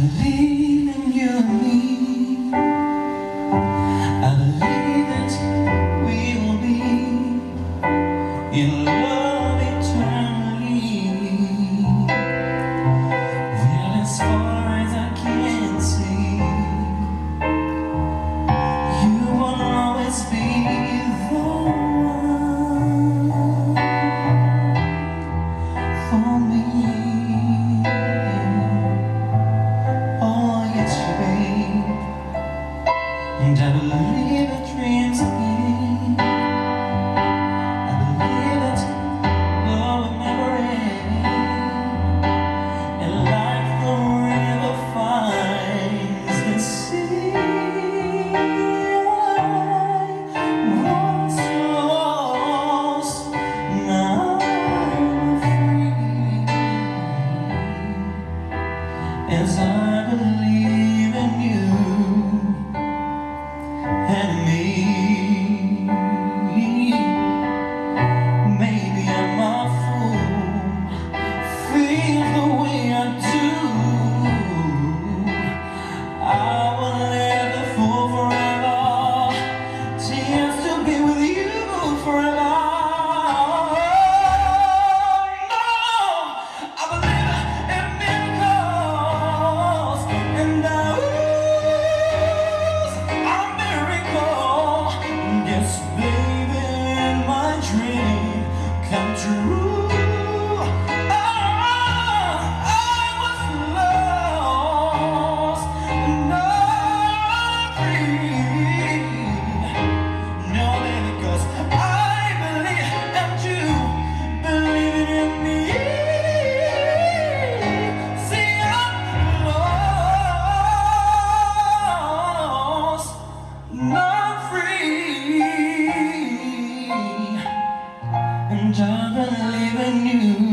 believe in you and me. I believe that we'll be in love eternally. Well, as far as I can see, you will always be the one for me. And I believe that dreams again. I believe that love will never end. And like the river finds the sea, I was lost, now I'm free. As I believe in you and me. Maybe I'm a fool, feel the way I do. I will live the fool forever, just to be with you forever. I believe in miracles, and yes, baby, my dream come true. I was lost, not free. No, baby, 'cause I believe in you, believing in me. See, I'm lost, not free. And I believe in you.